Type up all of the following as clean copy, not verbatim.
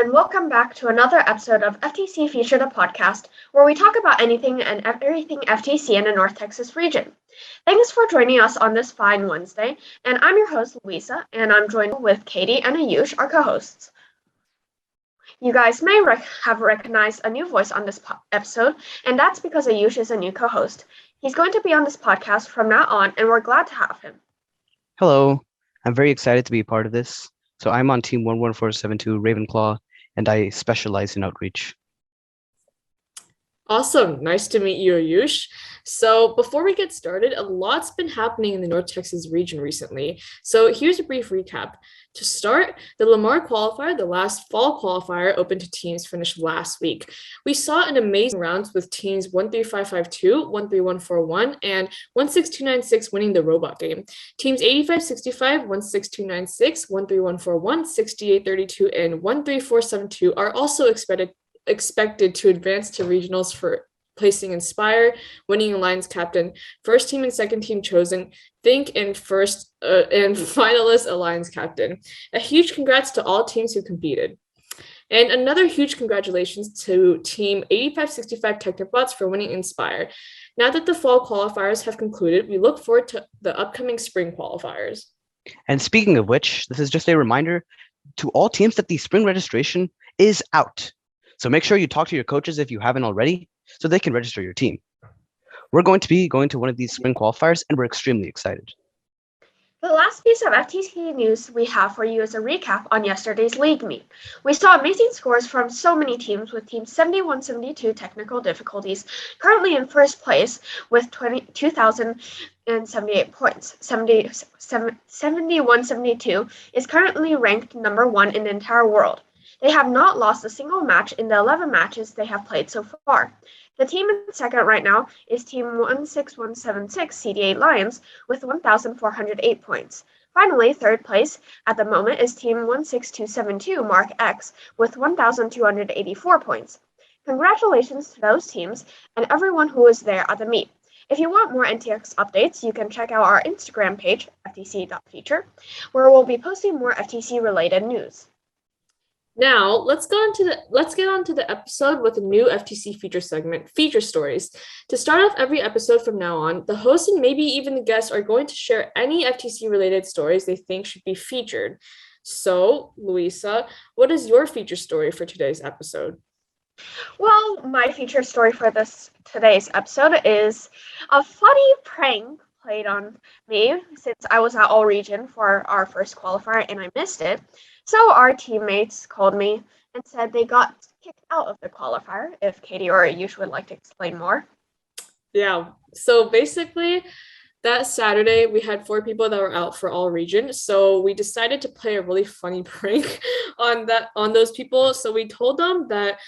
and welcome back to another episode of FTC Feature, the podcast, where we talk about anything and everything FTC in the North Texas region. Thanks for joining us on this fine Wednesday, and I'm your host, Louisa, and I'm joined with Katie and Aayush, our co-hosts. You guys may have recognized a new voice on this episode, and that's because Aayush is a new co-host. He's going to be on this podcast from now on, and we're glad to have him. Hello, I'm very excited to be a part of this. So I'm on team 11472 Ravenclaw, and I specialize in outreach. Awesome. Nice to meet you, Aayush. So before we get started, a lot's been happening in the North Texas region recently. So here's a brief recap. To start, the Lamar qualifier, the last fall qualifier open to teams, finished last week. We saw an amazing rounds with teams 13552, 13141, and 16296 winning the robot game. Teams 8565, 16296, 13141, 6832, and 13472 are also expected to advance to regionals for placing Inspire, winning Alliance Captain, first team and second team chosen, Think, and first and finalist Alliance Captain. A huge congrats to all teams who competed. And another huge congratulations to Team 8565 Technobots for winning Inspire. Now that the fall qualifiers have concluded, we look forward to the upcoming spring qualifiers. And speaking of which, this is just a reminder to all teams that the spring registration is out. So make sure you talk to your coaches if you haven't already, so they can register your team. We're going to be going to one of these spring qualifiers, and we're extremely excited. The last piece of FTC news we have for you is a recap on yesterday's league meet. We saw amazing scores from so many teams, with Team 7172 Technical Difficulties currently in first place with 2,078 points. 7172 is currently ranked number 1 in the entire world. They have not lost a single match in the 11 matches they have played so far. The team in second right now is Team 16176 CD8 Lions with 1,408 points. Finally, third place at the moment is Team 16272 Mark X with 1,284 points. Congratulations to those teams and everyone who was there at the meet. If you want more NTX updates, you can check out our Instagram page, ftc.feature, where we'll be posting more FTC-related news. Now, let's get on to the episode with a new FTC feature segment, Feature Stories. To start off every episode from now on, the host and maybe even the guests are going to share any FTC-related stories they think should be featured. So, Louisa, what is your feature story for today's episode? Well, my feature story for today's episode is a funny prank played on me since I was at All Region for our first qualifier and I missed it. So our teammates called me and said they got kicked out of the qualifier. If Katie or Aayush would like to explain more. Yeah, so basically that Saturday we had 4 people that were out for All Region. So we decided to play a really funny prank on those people. So we told them that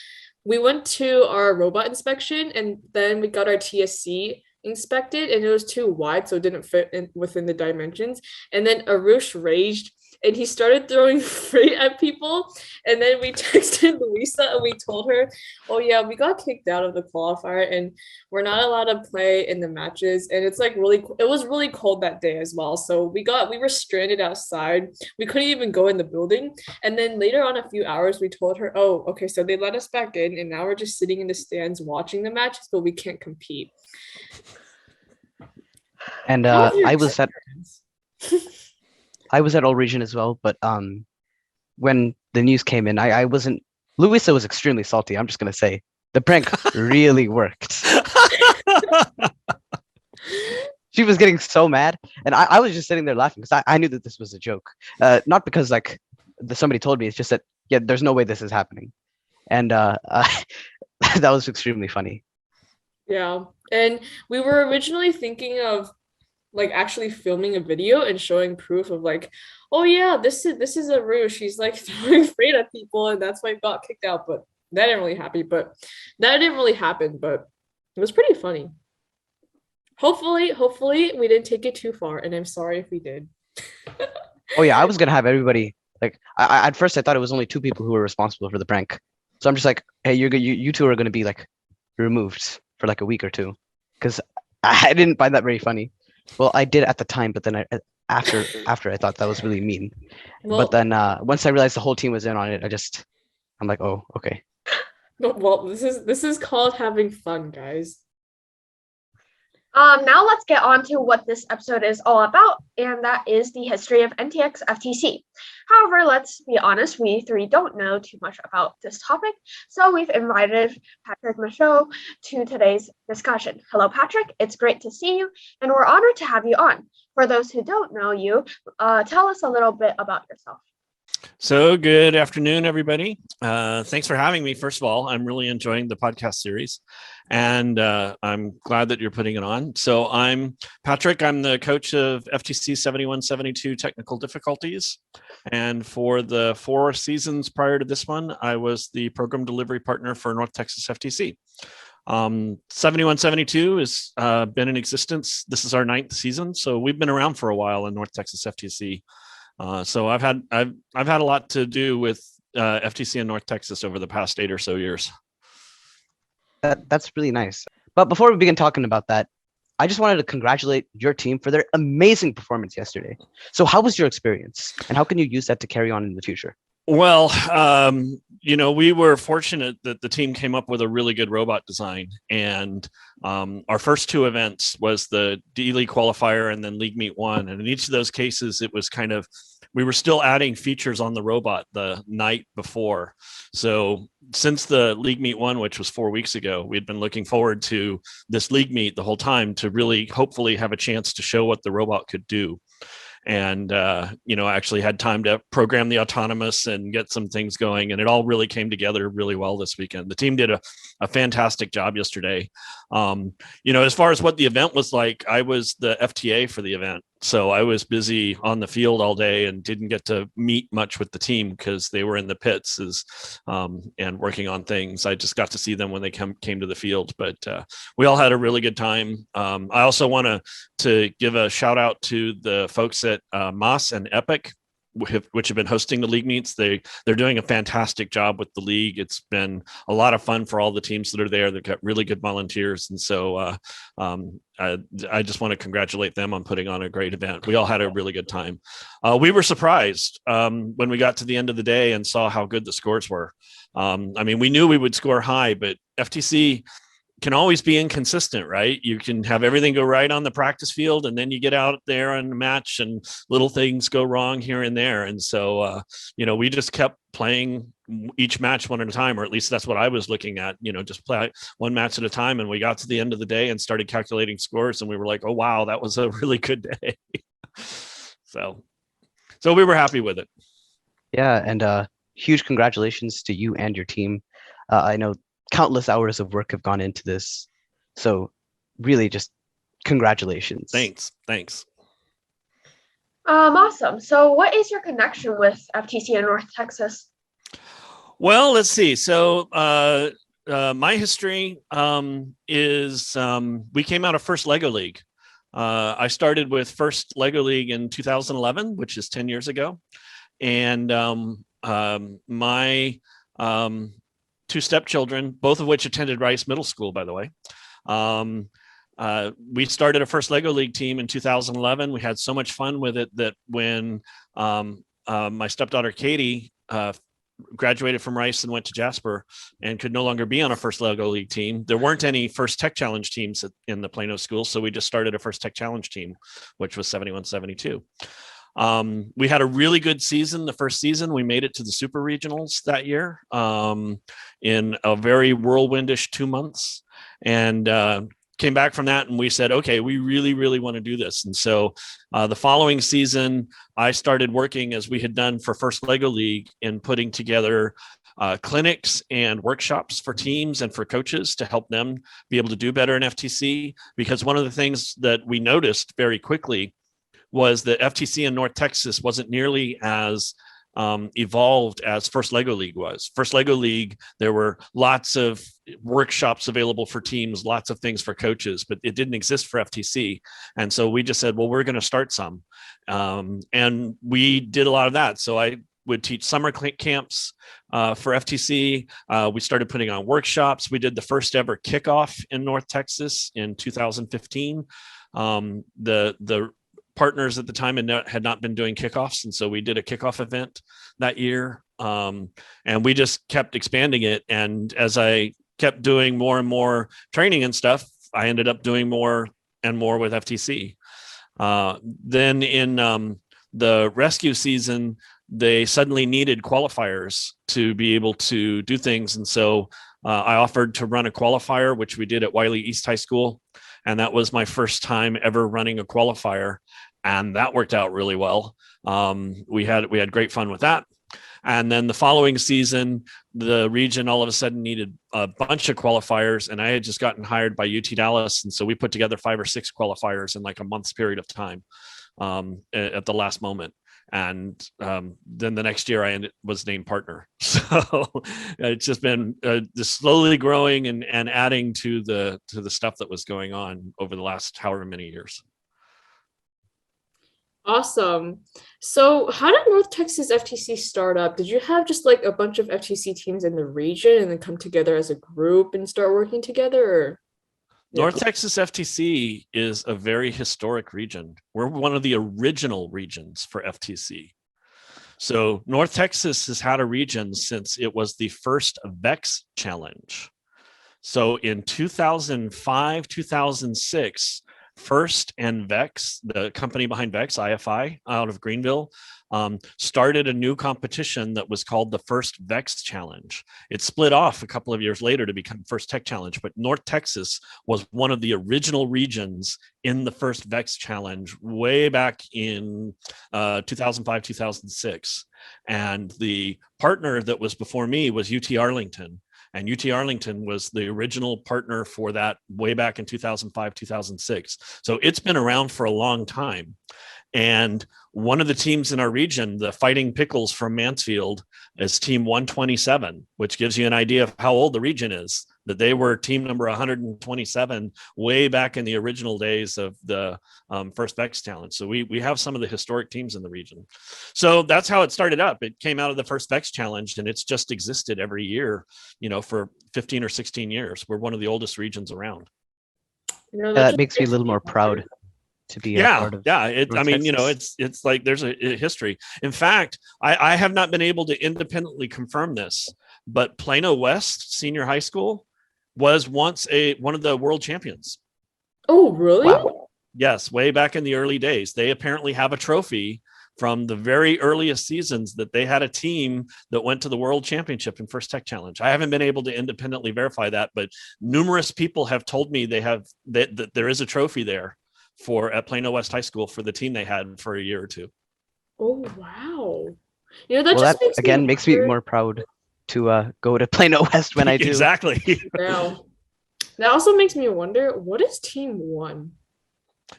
we went to our robot inspection and then we got our TSC inspected and it was too wide, so it didn't fit within the dimensions. And then Aayush raged and he started throwing freight at people. And then we texted Louisa and we told her, oh yeah, we got kicked out of the qualifier and we're not allowed to play in the matches. And it's like it was really cold that day as well. So we were stranded outside. We couldn't even go in the building. And then later on, a few hours, we told her, oh, okay, so they let us back in and now we're just sitting in the stands watching the matches, but we can't compete. And I was at All Region as well, but when the news came in, I wasn't. Louisa was extremely salty. I'm just gonna say the prank really worked. She was getting so mad, and I was just sitting there laughing because I knew that this was a joke, not because like somebody told me. It's just that there's no way this is happening, and that was extremely funny. Yeah, and we were originally thinking of like actually filming a video and showing proof of like, oh yeah, this is a ruse. She's like throwing freight at people and that's why I got kicked out. But that didn't really happen. But it was pretty funny. Hopefully we didn't take it too far, and I'm sorry if we did. Oh yeah, I was gonna have everybody like. At first, I thought it was only 2 people who were responsible for the prank. So I'm just like, hey, you 2 are gonna be like removed for like a week or 2, because I didn't find that very funny. Well, I did at the time, but then after I thought that was really mean. Well, but then once I realized the whole team was in on it, I'm like, oh, okay. Well, this is called having fun, guys. Now let's get on to what this episode is all about, and that is the history of NTX FTC. However, let's be honest, we three don't know too much about this topic, so we've invited Patrick Michaud to today's discussion. Hello, Patrick. It's great to see you, and we're honored to have you on. For those who don't know you, tell us a little bit about yourself. So good afternoon, everybody. Thanks for having me. First of all, I'm really enjoying the podcast series, and I'm glad that you're putting it on. So I'm Patrick. I'm the coach of FTC 7172 Technical Difficulties. And for the 4 seasons prior to this one, I was the program delivery partner for North Texas FTC. 7172 has been in existence. This is our 9th season. So we've been around for a while in North Texas FTC. So I've had a lot to do with FTC in North Texas over the past 8 or so years. That's really nice. But before we begin talking about that, I just wanted to congratulate your team for their amazing performance yesterday. So how was your experience, and how can you use that to carry on in the future? Well, we were fortunate that the team came up with a really good robot design, and our first 2 events was the D-League qualifier and then League Meet 1. And in each of those cases, it was kind of, we were still adding features on the robot the night before. So since the League Meet 1, which was 4 weeks ago, we'd been looking forward to this League Meet the whole time to really hopefully have a chance to show what the robot could do. And, I actually had time to program the autonomous and get some things going. And it all really came together really well this weekend. The team did a fantastic job yesterday. As far as what the event was like, I was the FTA for the event. So I was busy on the field all day and didn't get to meet much with the team because they were in the pits and working on things. I just got to see them when they came to the field, but we all had a really good time. I also want to give a shout out to the folks at Moss and Epic, which have been hosting the league meets. They're doing a fantastic job with the league. It's been a lot of fun for all the teams that are there. They've got really good volunteers. And so I just want to congratulate them on putting on a great event. We all had a really good time. We were surprised when we got to the end of the day and saw how good the scores were. We knew we would score high, but FTC can always be inconsistent, right? You can have everything go right on the practice field, and then you get out there in the match and little things go wrong here and there. And so, we just kept playing each match one at a time, or at least that's what I was looking at, just play one match at a time. And we got to the end of the day and started calculating scores, and we were like, oh, wow, that was a really good day. So we were happy with it. Yeah. And huge congratulations to you and your team. I know countless hours of work have gone into this. So really just congratulations. Thanks. Awesome. So what is your connection with FTC in North Texas? Well, let's see. So my history is we came out of First Lego League. I started with First Lego League in 2011, which is 10 years ago. And my 2 stepchildren, both of which attended Rice Middle School, by the way. We started a First Lego League team in 2011. We had so much fun with it that when my stepdaughter Katie graduated from Rice and went to Jasper and could no longer be on a First Lego League team, there weren't any First Tech Challenge teams in the Plano school. So we just started a First Tech Challenge team, which was 7172. We had a really good season. The first season, we made it to the Super Regionals that year in a very whirlwindish 2 months, and came back from that. And we said, okay, we really, really want to do this. And so the following season, I started working as we had done for First Lego League in putting together clinics and workshops for teams and for coaches to help them be able to do better in FTC. Because one of the things that we noticed very quickly was that FTC in North Texas wasn't nearly as evolved as First Lego League was. First Lego League, there were lots of workshops available for teams, lots of things for coaches, but it didn't exist for FTC. And so we just said, well, we're going to start some. And we did a lot of that. So I would teach summer camps for FTC. We started putting on workshops. We did the first ever kickoff in North Texas in 2015. The partners at the time had not been doing kickoffs, and so we did a kickoff event that year, and we just kept expanding it. And as I kept doing more and more training and stuff, I ended up doing more and more with FTC. Then in the rescue season, they suddenly needed qualifiers to be able to do things, and so I offered to run a qualifier, which we did at Wiley East High School. And that was my first time ever running a qualifier. And that worked out really well. We had great fun with that. And then the following season, the region all of a sudden needed a bunch of qualifiers. And I had just gotten hired by UT Dallas. And so we put together 5 or 6 qualifiers in like a month's period of time at the last moment. And then the next year I was named partner. So it's just been just slowly growing and adding to the stuff that was going on over the last however many years. Awesome. So how did North Texas FTC start up? Did you have just like a bunch of FTC teams in the region and then come together as a group and start working together? Or? North Texas FTC is a very historic region. We're one of the original regions for FTC. So North Texas has had a region since it was the first VEX challenge. So in 2005, 2006, First and VEX, the company behind VEX, IFI, out of Greenville, started a new competition that was called the First VEX Challenge. It split off a couple of years later to become First Tech Challenge, but North Texas was one of the original regions in the First VEX Challenge way back in 2005, 2006. And the partner that was before me was UT Arlington. And UT Arlington was the original partner for that way back in 2005, 2006. So it's been around for a long time. And one of the teams in our region, the Fighting Pickles from Mansfield, is team 127, which gives you an idea of how old the region is, that they were team number 127 way back in the original days of the First VEX Challenge. So we have some of the historic teams in the region. So that's how it started up. It came out of the First VEX Challenge, and it's just existed every year, for 15 or 16 years. We're one of the oldest regions around. That makes me a little more proud to be a part of. Yeah. It's like there's a history. In fact, I have not been able to independently confirm this, but Plano West Senior High School was once one of the world champions. Oh, really? Wow. Yes, way back in the early days. They apparently have a trophy from the very earliest seasons that they had a team that went to the world championship in First Tech Challenge. I haven't been able to independently verify that, but numerous people have told me that there is a trophy there at Plano West High School for the team they had for a year or two. Oh, wow. That makes me more proud to go to Plano West when I do. Exactly. Wow. That also makes me wonder, what is Team 1?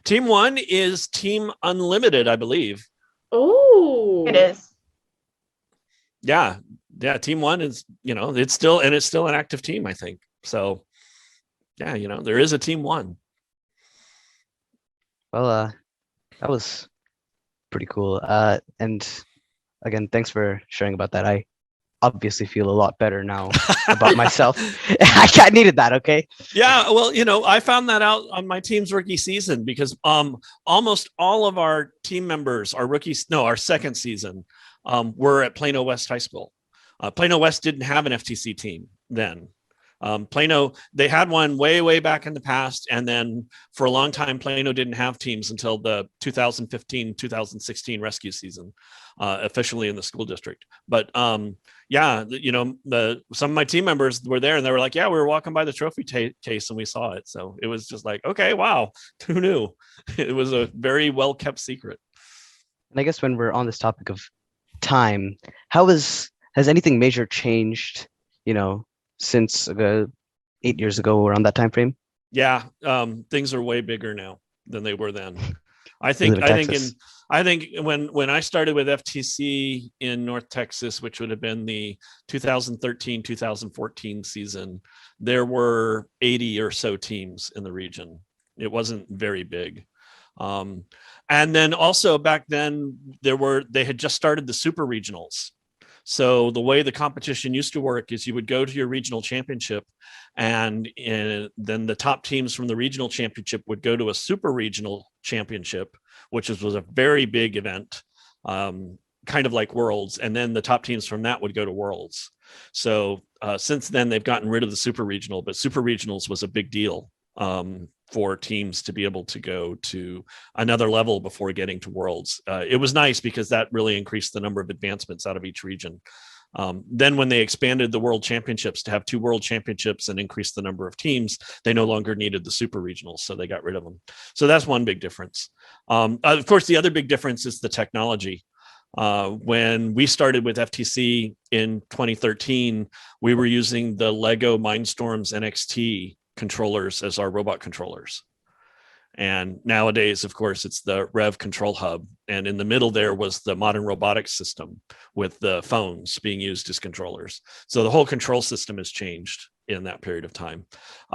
Team 1 is Team Unlimited, I believe. Oh. It is. Yeah. Team 1 is, it's still an active team, I think. So, yeah, there is a Team 1. Well, that was pretty cool. And again, thanks for sharing about that. I obviously feel a lot better now about myself. I needed that, okay? Yeah, well, I found that out on my team's rookie season because almost all of our team members, our second season, were at Plano West High School. Plano West didn't have an FTC team then. Plano, they had one way back in the past. And then for a long time, Plano didn't have teams until the 2015-2016 rescue season, officially in the school district. But some of my team members were there and they were like, yeah, we were walking by the trophy case and we saw it. So it was just like, okay, wow, who knew? It was a very well kept secret. And I guess when we're on this topic of time, has anything major changed, since 8 years ago around that time frame? Yeah, things are way bigger now than they were then. I think when I started with FTC in North Texas, which would have been the 2013-2014 season, there were 80 or so teams in the region. It wasn't very big. And then also back then they had just started the super regionals. So the way the competition used to work is you would go to your regional championship and then the top teams from the regional championship would go to a super regional Championship, which was a very big event, kind of like Worlds, and then the top teams from that would go to Worlds. So since then, they've gotten rid of the Super Regional, but Super Regionals was a big deal for teams to be able to go to another level before getting to Worlds. It was nice because that really increased the number of advancements out of each region. Then when they expanded the World Championships to have 2 World Championships and increased the number of teams, they no longer needed the Super Regionals, so they got rid of them. So that's one big difference. Of course, the other big difference is the technology. When we started with FTC in 2013, we were using the Lego Mindstorms NXT controllers as our robot controllers. And nowadays, of course, it's the Rev Control Hub. And in the middle there was the modern robotics system with the phones being used as controllers. So the whole control system has changed in that period of time.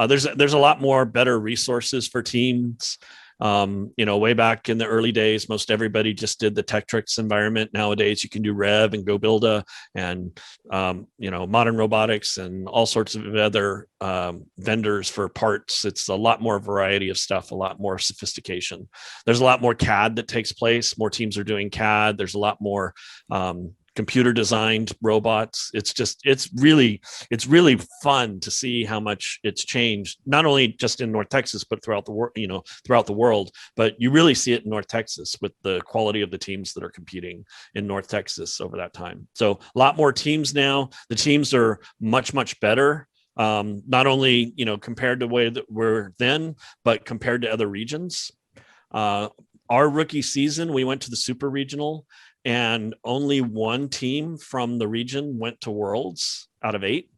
There's a lot more better resources for teams. Way back in the early days, most everybody just did the Tektronix environment. Nowadays, you can do Rev and GoBuilda and, modern robotics and all sorts of other vendors for parts. It's a lot more variety of stuff, a lot more sophistication. There's a lot more CAD that takes place. More teams are doing CAD. There's a lot more computer designed robots. It's really fun to see how much it's changed, not only just in North Texas, but throughout the world. But you really see it in North Texas with the quality of the teams that are competing in North Texas over that time. So a lot more teams now. The teams are much, much better. Not only, compared to the way that we're then, but compared to other regions. Our rookie season, we went to the Super Regional, and only 1 team from the region went to Worlds out of 8.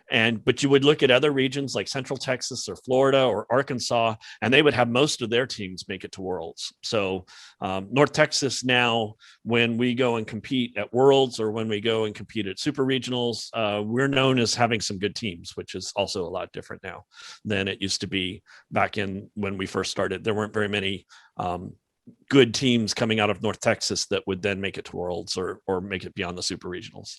But you would look at other regions like Central Texas or Florida or Arkansas, and they would have most of their teams make it to Worlds. So North Texas now, when we go and compete at Worlds or when we go and compete at Super Regionals, we're known as having some good teams, which is also a lot different now than it used to be back in when we first started. There weren't very many good teams coming out of North Texas that would then make it to Worlds or make it beyond the Super Regionals.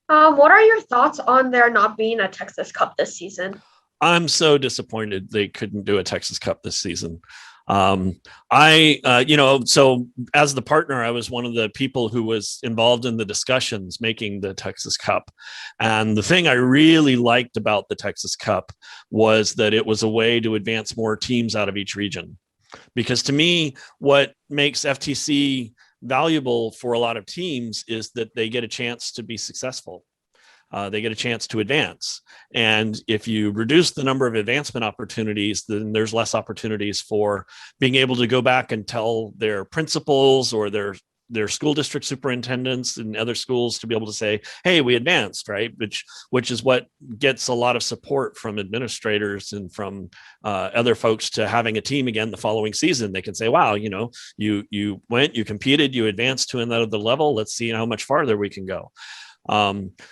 What are your thoughts on there not being a Texas Cup this season? I'm so disappointed they couldn't do a Texas Cup this season. So as the partner, I was one of the people who was involved in the discussions making the Texas Cup. And the thing I really liked about the Texas Cup was that it was a way to advance more teams out of each region. Because to me, what makes FTC valuable for a lot of teams is that they get a chance to be successful. They get a chance to advance. And if you reduce the number of advancement opportunities, then there's less opportunities for being able to go back and tell their principals or their school district superintendents and other schools to be able to say, hey, we advanced, right? Which is what gets a lot of support from administrators and from other folks to having a team again the following season. They can say, wow, you went, you competed, you advanced to another level. Let's see how much farther we can go.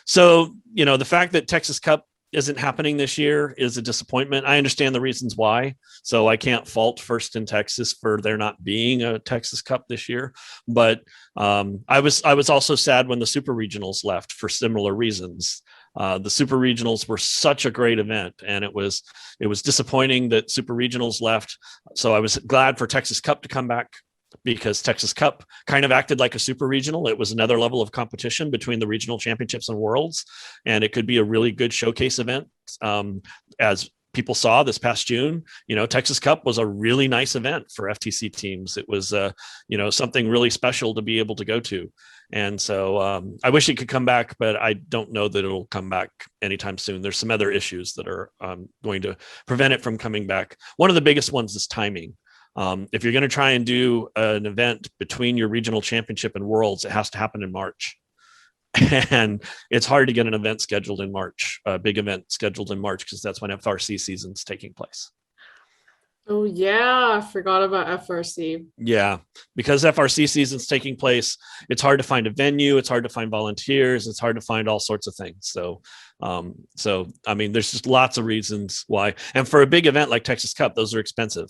So the fact that Texas Cup isn't happening this year is a disappointment. I understand the reasons why, so I can't fault First in Texas for there not being a Texas Cup this year. But I was also sad when the Super Regionals left for similar reasons. The Super Regionals were such a great event, and it was disappointing that Super Regionals left. So I was glad for Texas Cup to come back, because Texas Cup kind of acted like a super regional. It was another level of competition between the regional championships and Worlds, and it could be a really good showcase event. As people saw this past June, Texas Cup was a really nice event for FTC teams. It was, something really special to be able to go to. And so I wish it could come back, but I don't know that it'll come back anytime soon. There's some other issues that are going to prevent it from coming back. One of the biggest ones is timing. If you're going to try and do an event between your regional championship and Worlds, it has to happen in March. And it's hard to get an event scheduled in March, a big event scheduled in March, because that's when FRC season's taking place. Oh, yeah. I forgot about FRC. Yeah, because FRC season's taking place, it's hard to find a venue. It's hard to find volunteers. It's hard to find all sorts of things. So I mean, there's just lots of reasons why. And for a big event like Texas Cup, those are expensive.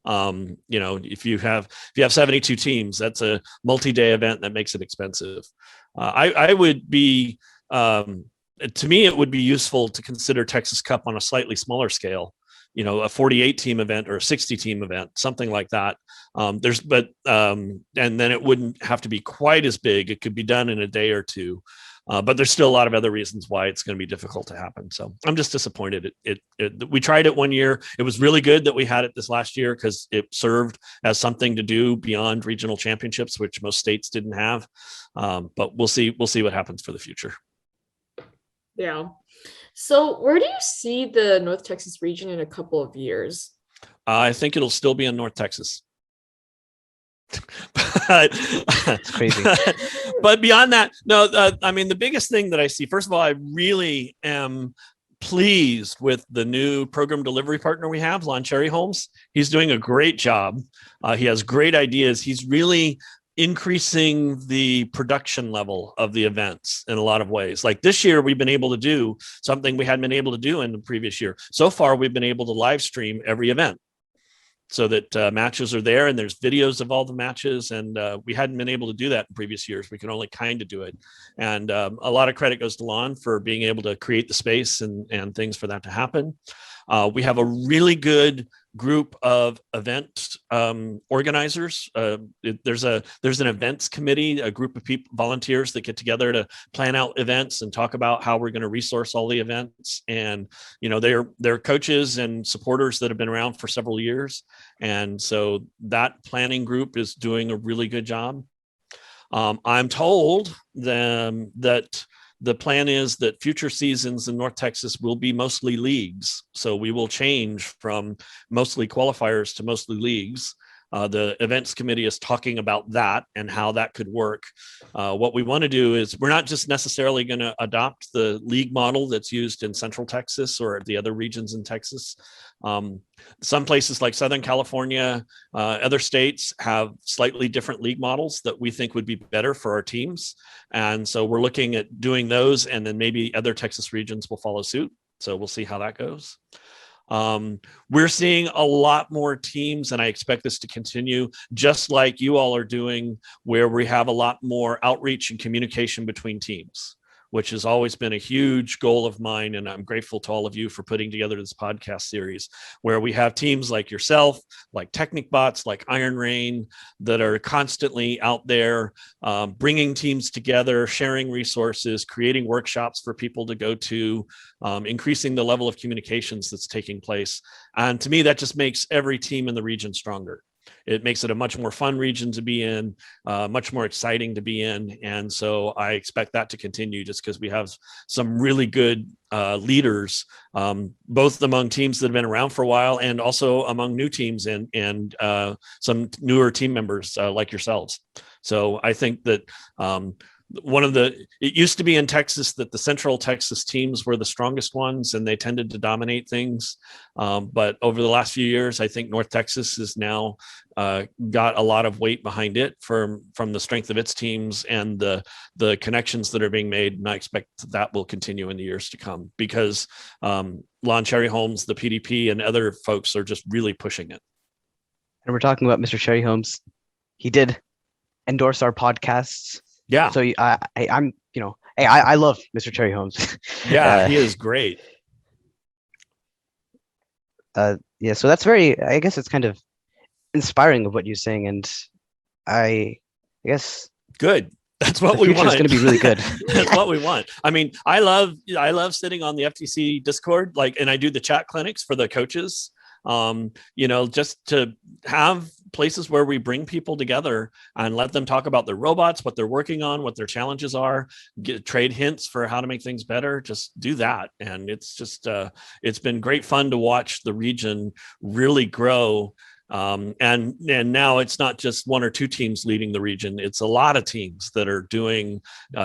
If you have 72 teams, that's a multi-day event that makes it expensive. I would be, to me, it would be useful to consider Texas Cup on a slightly smaller scale. a 48 team event or a 60 team event, something like that. And then it wouldn't have to be quite as big. It could be done in a day or two. But there's still a lot of other reasons why it's going to be difficult to happen. So I'm just disappointed. We tried it one year. It was really good that we had it this last year because it served as something to do beyond regional championships, which most states didn't have. But we'll see what happens for the future. Yeah. So where do you see the North Texas region in a couple of years? I think it'll still be in North Texas. It's crazy. But beyond that, no, I mean, the biggest thing that I see, first of all, I really am pleased with the new program delivery partner we have, Lon Cherry Holmes. He's doing a great job. He has great ideas. He's really increasing the production level of the events in a lot of ways. Like this year, we've been able to do something we hadn't been able to do in the previous year. So far, we've been able to live stream every event, so that matches are there and there's videos of all the matches. And we hadn't been able to do that in previous years. We could only kind of do it. And a lot of credit goes to Lon for being able to create the space and things for that to happen. We have a really good group of event organizers. There's an events committee, a group of people, volunteers that get together to plan out events and talk about how we're going to resource all the events. And they're coaches and supporters that have been around for several years, and so that planning group is doing a really good job. I'm told that the plan is that future seasons in North Texas will be mostly leagues. So we will change from mostly qualifiers to mostly leagues. The events committee is talking about that and how that could work. What we want to do is we're not just necessarily going to adopt the league model that's used in Central Texas or the other regions in Texas. Some places like Southern California, other states have slightly different league models that we think would be better for our teams. And so we're looking at doing those, and then maybe other Texas regions will follow suit. So we'll see how that goes. We're seeing a lot more teams, and I expect this to continue, just like you all are doing, where we have a lot more outreach and communication between teams, which has always been a huge goal of mine. And I'm grateful to all of you for putting together this podcast series, where we have teams like yourself, like TechnicBots, like Iron Rain, that are constantly out there bringing teams together, sharing resources, creating workshops for people to go to, increasing the level of communications that's taking place. And to me, that just makes every team in the region stronger. It makes it a much more fun region to be in, much more exciting to be in. And so I expect that to continue, just because we have some really good leaders, both among teams that have been around for a while and also among new teams and some newer team members like yourselves. So I think that it used to be in Texas that the Central Texas teams were the strongest ones and they tended to dominate things. But over the last few years, I think North Texas has now got a lot of weight behind it from the strength of its teams and the connections that are being made. And I expect that will continue in the years to come, because Lon Cherry Holmes, the PDP, and other folks are just really pushing it. And we're talking about Mr. Cherry Holmes. He did endorse our podcasts. Yeah. So I love Mr. Cherry Holmes. Yeah, he is great. Yeah, so that's I guess it's kind of inspiring of what you're saying, and I guess good. That's what we want. It's going to be really good. That's what we want. I mean, I love sitting on the FTC Discord, and I do the chat clinics for the coaches. Just to have places where we bring people together and let them talk about their robots, what they're working on, what their challenges are, trade hints for how to make things better. Just do that. And it's just, it's been great fun to watch the region really grow. And now it's not just one or two teams leading the region. It's a lot of teams that are doing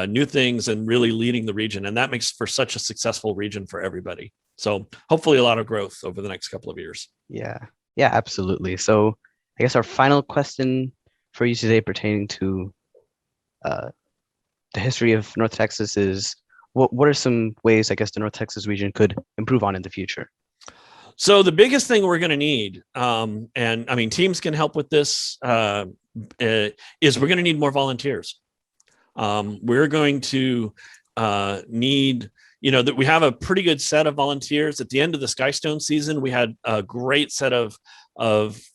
new things and really leading the region. And that makes for such a successful region for everybody. So hopefully a lot of growth over the next couple of years. Yeah, absolutely. So I guess our final question for you today pertaining to the history of North Texas is, what are some ways, I guess, the North Texas region could improve on in the future? So the biggest thing we're going to need, and I mean, teams can help with this, is we're going to need more volunteers. We're going to need that we have a pretty good set of volunteers. At the end of the Skystone season, we had a great set of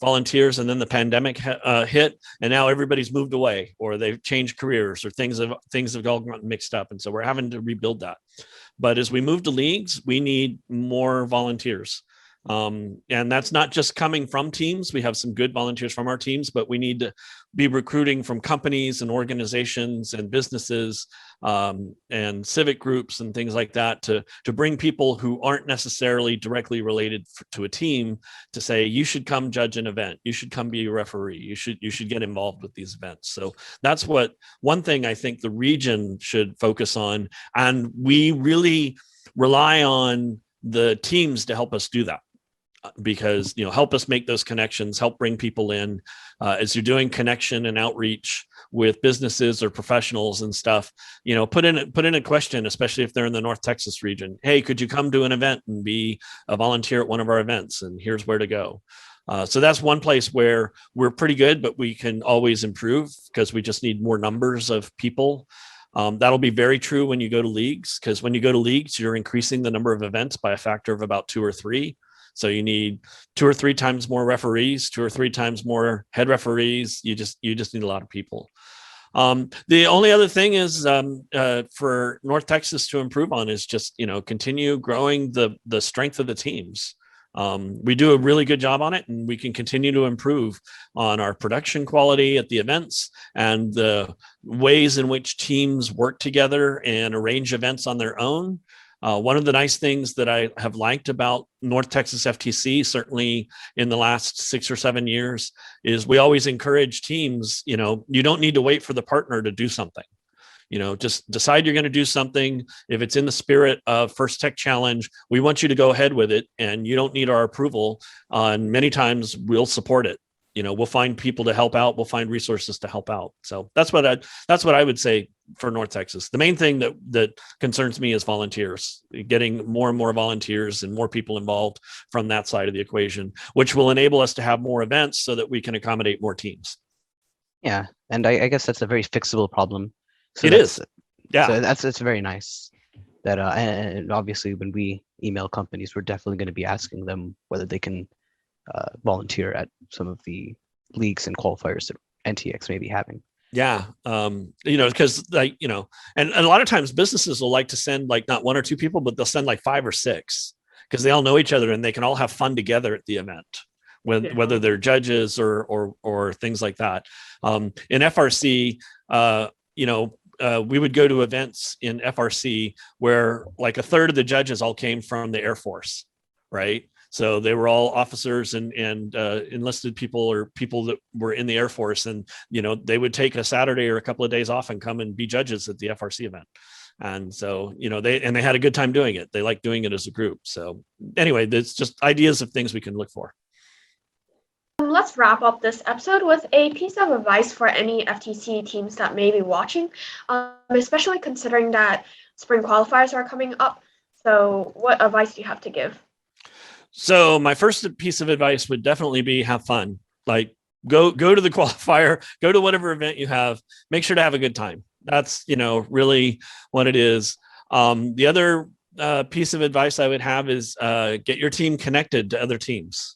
volunteers, and then the pandemic hit, and now everybody's moved away, or they've changed careers, or things have all gotten mixed up, and so we're having to rebuild that. But as we move to leagues, we need more volunteers. And that's not just coming from teams. We have some good volunteers from our teams, but we need to be recruiting from companies and organizations and businesses and civic groups and things like that to bring people who aren't necessarily directly related to a team to say, you should come judge an event. You should come be a referee. You should get involved with these events. So that's one thing I think the region should focus on. And we really rely on the teams to help us do that. Because help us make those connections, help bring people in as you're doing connection and outreach with businesses or professionals and stuff. Put in a question, especially if they're in the North Texas region. Hey, could you come to an event and be a volunteer at one of our events? And here's where to go. So that's one place where we're pretty good, but we can always improve because we just need more numbers of people. That'll be very true when you go to leagues, because when you go to leagues, you're increasing the number of events by a factor of about 2 or 3. So you need 2 or 3 times more referees, 2 or 3 times more head referees. You just need a lot of people. The only other thing is for North Texas to improve on is just continue growing the strength of the teams. We do a really good job on it, and we can continue to improve on our production quality at the events and the ways in which teams work together and arrange events on their own. One of the nice things that I have liked about North Texas FTC, certainly in the last 6 or 7 years, is we always encourage teams, you don't need to wait for the partner to do something. Just decide you're going to do something. If it's in the spirit of First Tech Challenge, we want you to go ahead with it, and you don't need our approval. And many times we'll support it. We'll find people to help out. We'll find resources to help out. So that's what I would say for North Texas. The main thing that concerns me is volunteers, getting more and more volunteers and more people involved from that side of the equation, which will enable us to have more events so that we can accommodate more teams. Yeah, and I guess that's a very fixable problem. So it is. Yeah. So it's very nice that and obviously when we email companies, we're definitely going to be asking them whether they can volunteer at some of the leagues and qualifiers that NTX may be having. Yeah. Because and a lot of times businesses will like to send not 1 or 2 people, but they'll send 5 or 6 because they all know each other and they can all have fun together at the event, whether they're judges or things like that. In FRC, we would go to events in FRC where a third of the judges all came from the Air Force, right? So they were all officers and enlisted people or people that were in the Air Force. And, they would take a Saturday or a couple of days off and come and be judges at the FRC event. And so, they had a good time doing it. They like doing it as a group. So anyway, there's just ideas of things we can look for. Let's wrap up this episode with a piece of advice for any FTC teams that may be watching, especially considering that spring qualifiers are coming up. So what advice do you have to give? So my first piece of advice would definitely be have fun. Go to the qualifier, go to whatever event you have, make sure to have a good time. That's, really what it is. The other piece of advice I would have is get your team connected to other teams.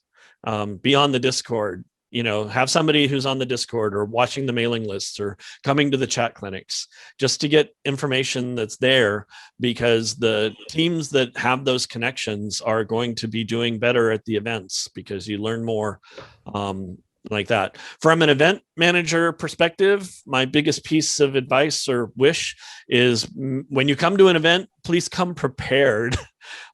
Be on the Discord, have somebody who's on the Discord or watching the mailing lists or coming to the chat clinics just to get information that's there, because the teams that have those connections are going to be doing better at the events because you learn more like that. From an event manager perspective, my biggest piece of advice or wish is when you come to an event, please come prepared.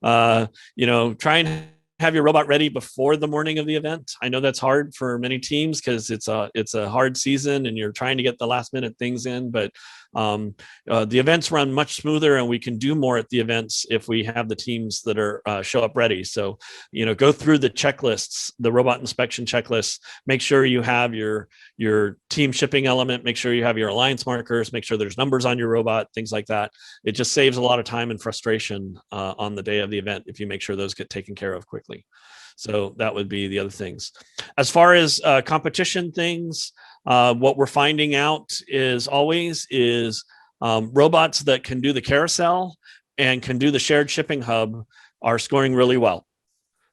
Try and have your robot ready before the morning of the event. I know that's hard for many teams because it's a hard season and you're trying to get the last minute things in, but the events run much smoother and we can do more at the events if we have the teams that are show up ready. So, go through the checklists, the robot inspection checklists, make sure you have your team shipping element, make sure you have your alliance markers, make sure there's numbers on your robot, things like that. It just saves a lot of time and frustration on the day of the event if you make sure those get taken care of quickly. So that would be the other things. As far as competition things, what we're finding out is robots that can do the carousel and can do the shared shipping hub are scoring really well.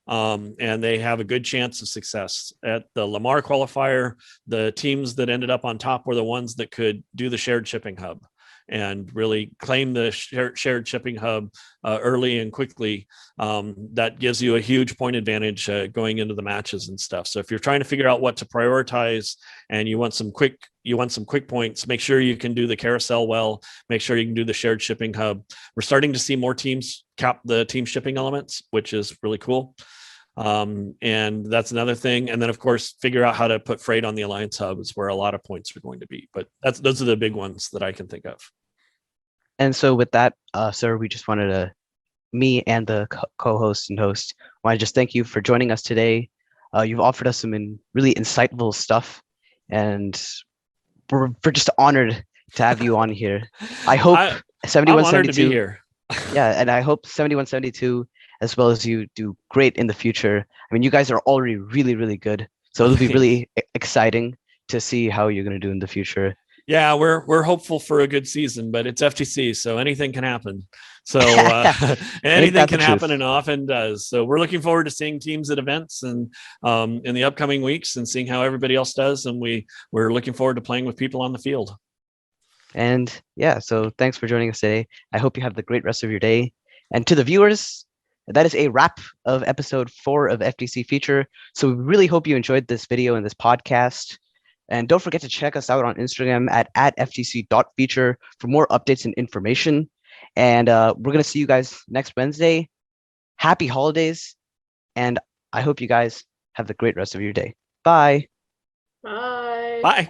And they have a good chance of success. At the Lamar qualifier, the teams that ended up on top were the ones that could do the shared shipping hub and really claim the shared shipping hub early and quickly. That gives you a huge point advantage going into the matches and stuff. So if you're trying to figure out what to prioritize and you want some quick points, make sure you can do the carousel well, make sure you can do the shared shipping hub. We're starting to see more teams cap the team shipping elements, which is really cool. And that's another thing. And then of course, figure out how to put freight on the Alliance hub is where a lot of points are going to be, but those are the big ones that I can think of. And so with that, sir, we just wanted to, me and the co-host and host, want to just thank you for joining us today. You've offered us some really insightful stuff, and we're just honored to have you on here. I hope I'm 7172. honored to be here. Yeah, and I hope 7172 as well as you do great in the future. I mean, you guys are already really, really good. So it'll be really exciting to see how you're going to do in the future. Yeah, we're hopeful for a good season, but it's FTC, so anything can happen. So anything can happen and often does. So we're looking forward to seeing teams at events and in the upcoming weeks and seeing how everybody else does. And we're looking forward to playing with people on the field. And yeah, so thanks for joining us today. I hope you have the great rest of your day. And to the viewers, that is a wrap of episode 4 of FTC Feature. So we really hope you enjoyed this video and this podcast. And don't forget to check us out on Instagram at @ftc.feature for more updates and information. And we're going to see you guys next Wednesday. Happy holidays. And I hope you guys have the great rest of your day. Bye. Bye. Bye.